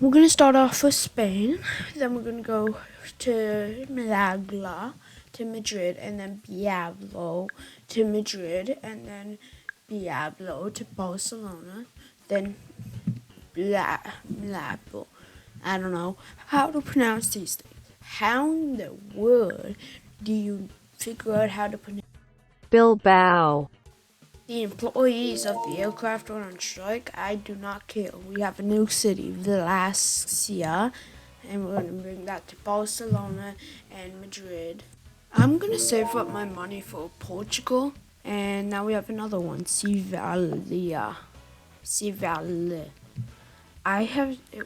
We're gonna start off with Spain, then we're gonna go to Malagla, to Madrid, and then Diablo to Madrid, and then Diablo to Barcelona, then Blabo. I don't know how to pronounce these things. How in the world do you figure out how to pronounce? Bilbao, The employees of the aircraft are on strike. I do not care. We have a new city, Valencia, and we're going to bring that to Barcelona and Madrid. I'm going to save up my money for Portugal, and now we have another one, Sevilla. Sevilla.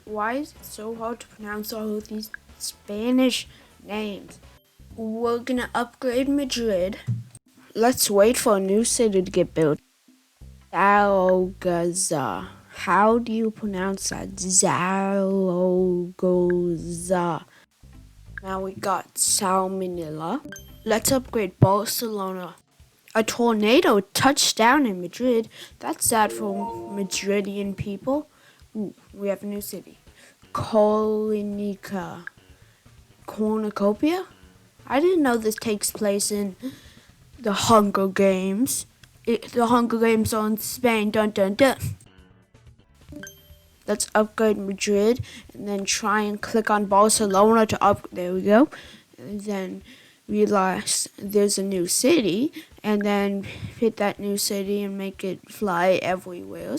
Why is it so hard to pronounce all of these Spanish names? We're going to upgrade Madrid. Let's wait for a new city to get built. Zaragoza. How do you pronounce that? Zaragoza. Now we got Salmonella. Let's upgrade Barcelona. A tornado touched down in Madrid. That's sad for Madridian people. Ooh, we have a new city. Cornucopia? I didn't know this takes place in the Hunger Games. The Hunger Games are in Spain. Dun dun dun. Let's upgrade Madrid and then try and click on Barcelona to upgrade. There we go. And then realize there's a new city and then hit that new city and make it fly everywhere.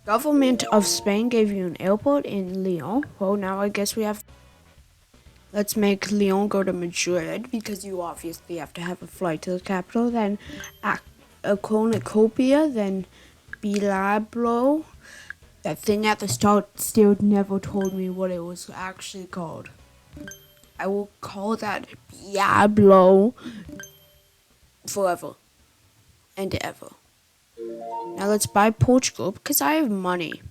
Government of Spain gave you an airport in Lyon. Well, now I guess we have. Let's make Lyon go to Madrid because you obviously have to have a flight to the capital. Then a cornucopia, then Bilablo. That thing at the start still never told me what it was actually called. I will call that Diablo forever and ever. Now let's buy Portugal because I have money.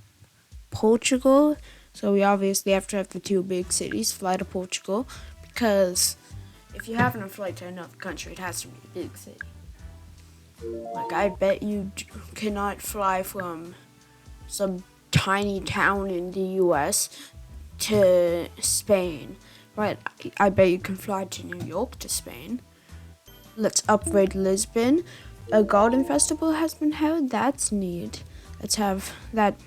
Portugal, so we obviously have to have the two big cities, fly to Portugal, because if you have a flight to another country, it has to be a big city. Like, I bet you cannot fly from some tiny town in the US to Spain, but I bet you can fly to New York to Spain. Let's upgrade Lisbon. A garden festival has been held. That's neat. Let's have that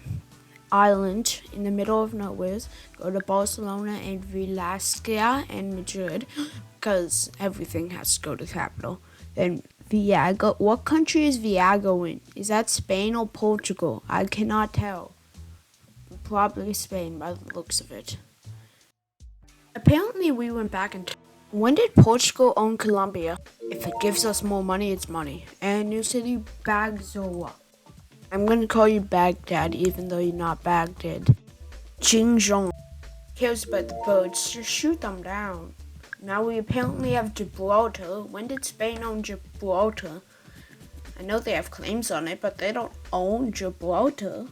island in the middle of nowhere. Go to Barcelona and Valencia and Madrid because everything has to go to the capital. Then Viago. What country is Viago in? Is that Spain or Portugal? I cannot tell. Probably Spain by the looks of it. Apparently we went back in time. When did Portugal own Colombia? If it gives us more money, it's money. And new city, Bagzoa. I'm gonna call you Baghdad even though you're not Baghdad. Xinjiang. Cares about the birds, just shoot them down. Now we apparently have Gibraltar. When did Spain own Gibraltar? I know they have claims on it, but they don't own Gibraltar.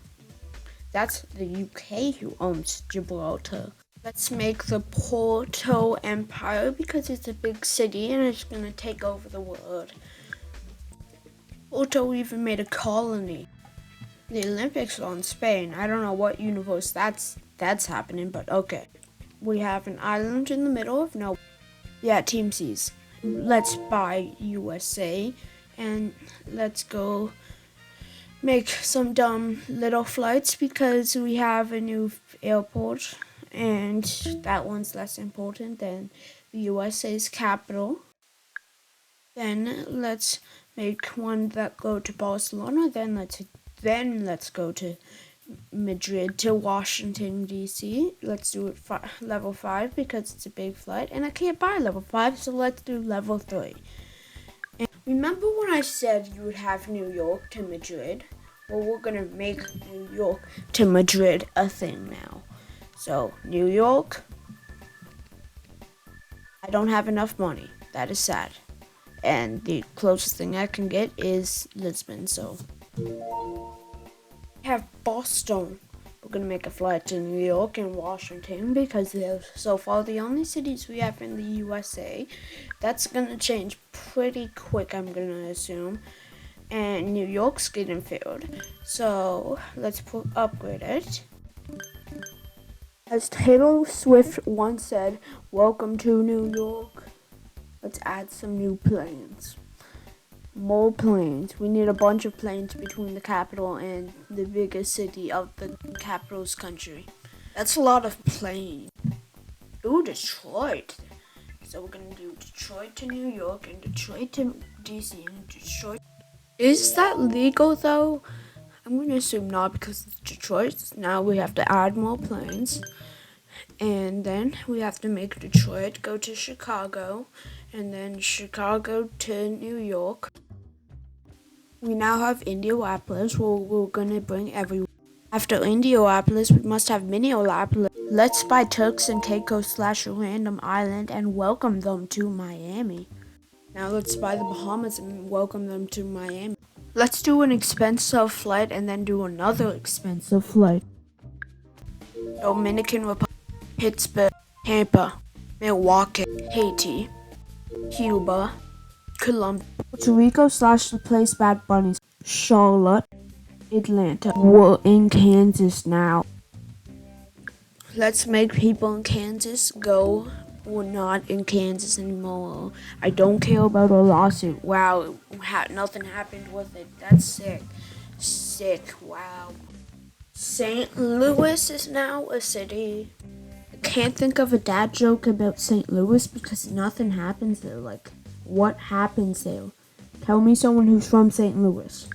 That's the UK who owns Gibraltar. Let's make the Porto Empire because it's a big city and it's gonna take over the world. Porto even made a colony. The Olympics are in Spain. I don't know what universe that's happening, but okay. We have an island in the middle of nowhere. Yeah, Team C's. Let's buy USA and let's go make some dumb little flights because we have a new airport and that one's less important than the USA's capital. Then let's make one that go to Barcelona. Then let's go to Madrid to Washington DC. Let's do it level 5 because it's a big flight and I can't buy level 5, so let's do level 3. And remember when I said you would have New York to Madrid? Well, we're gonna make New York to Madrid a thing now. So, New York, I don't have enough money. That is sad. And the closest thing I can get is Lisbon, so. We have Boston. We're going to make a flight to New York and Washington because they're so far the only cities we have in the USA. That's going to change pretty quick, I'm going to assume. And New York's getting filled. So, let's upgrade it. As Taylor Swift once said, welcome to New York. Let's add some new planes. More planes. We need a bunch of planes between the capital and the biggest city of the capital's country. That's a lot of planes. Ooh, Detroit. So we're gonna do Detroit to New York and Detroit to DC and Detroit. Is that legal though? I'm gonna assume not because it's Detroit. Now we have to add more planes. And then we have to make Detroit go to Chicago, and then Chicago to New York. We now have Indianapolis, where we're gonna bring everyone. After Indianapolis, we must have Minneapolis. Let's buy Turks and Caicos / a random island and welcome them to Miami. Now let's buy the Bahamas and welcome them to Miami. Let's do an expensive flight and then do another expensive flight. Dominican Republic. Pittsburgh, Tampa, Milwaukee, Haiti, Cuba, Colombia, Puerto Rico / the place Bad Bunnies, Charlotte, Atlanta. We're in Kansas now. Let's make people in Kansas go. We're not in Kansas anymore. I don't care about a lawsuit. Wow, nothing happened with it. That's sick. Sick, wow. St. Louis is now a city. Can't think of a dad joke about St. Louis because nothing happens there. Like, what happens there? Tell me someone who's from St. Louis.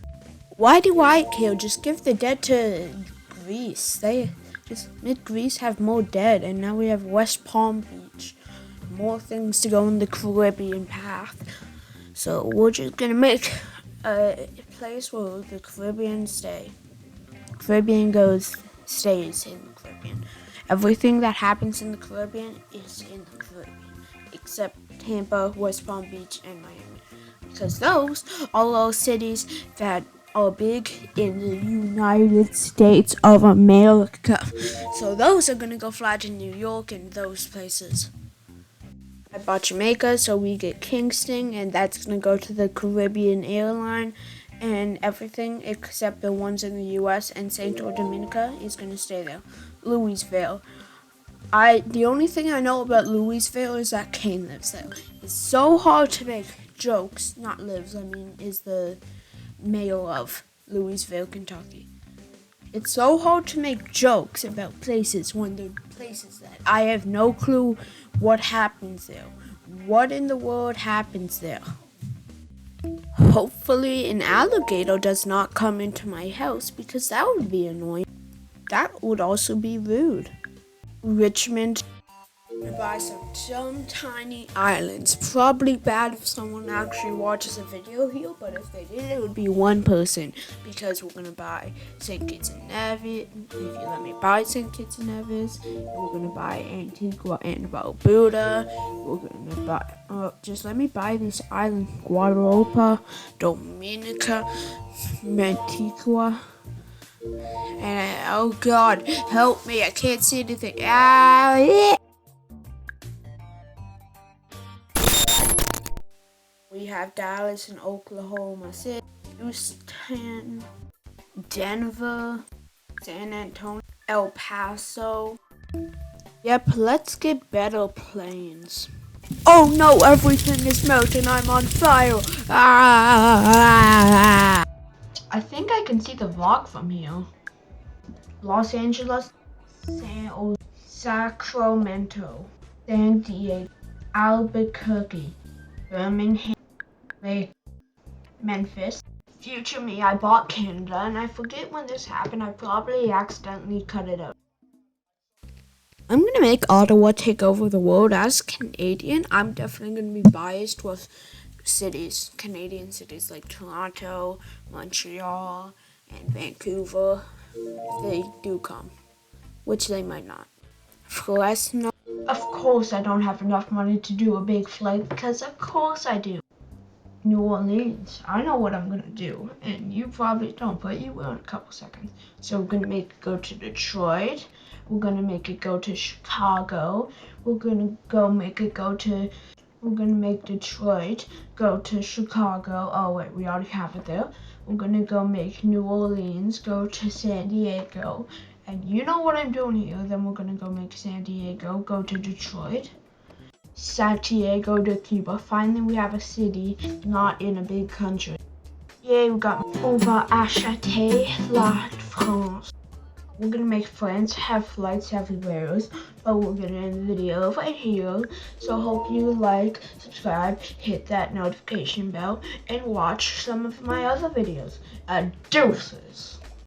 Why do I care? Just give the dead to Greece. They just made Greece have more dead, and now we have West Palm Beach. More things to go in the Caribbean path. So we're just gonna make a place where the Caribbean stay. Caribbean stays in the Caribbean. Everything that happens in the Caribbean is in the Caribbean, except Tampa, West Palm Beach, and Miami. Because those are all cities that are big in the United States of America. So those are going to go fly to New York and those places. I bought Jamaica, so we get Kingston, and that's going to go to the Caribbean airline. And everything except the ones in the U.S. and Santo Dominica is going to stay there. Louisville. The only thing I know about Louisville is that Kane lives there. It's so hard to make jokes, not lives, is the mayor of Louisville, Kentucky. It's so hard to make jokes about places when they're places that I have no clue what happens there. What in the world happens there? Hopefully an alligator does not come into my house because that would be annoying. That would also be rude. Richmond. Buy some tiny islands. Probably bad if someone actually watches a video here, but if they did, it would be one person because we're gonna buy St. Kitts and Nevis. If you let me buy St. Kitts and Nevis, we're gonna buy Antigua and Barbuda. We're gonna buy. Just let me buy these islands: Guadalupe, Dominica, Antigua. And oh God, help me! I can't see anything. Yeah. We have Dallas and Oklahoma City, Houston, Denver, San Antonio, El Paso. Yep, let's get better planes. Oh no, everything is melting. I'm on fire. Ah! I think I can see the vlog from here. Los Angeles, Sacramento, San Diego, Albuquerque, Birmingham, Memphis. Future me, I bought Canada, and I forget when this happened. I probably accidentally cut it out. I'm gonna make Ottawa take over the world. As Canadian, I'm definitely gonna be biased with cities, Canadian cities like Toronto, Montreal, and Vancouver, if they do come, which they might not. Of course I don't have enough money to do a big flight, because of course I do. New Orleans, I know what I'm gonna do, and you probably don't, but you will in a couple seconds. So we're gonna make it go to Detroit, we're gonna make it go to Chicago, we're gonna make Detroit go to Chicago. Oh wait, we already have it there. We're gonna go make New Orleans go to San Diego, And you know what I'm doing here. Then we're gonna go make San Diego, go to Detroit, Santiago de Cuba. Finally, we have a city not in a big country. Yay, we got over acheter la France. We're gonna make friends, have flights everywhere, but we're gonna end the video right here. So hope you like, subscribe, hit that notification bell, and watch some of my other videos. Deuces.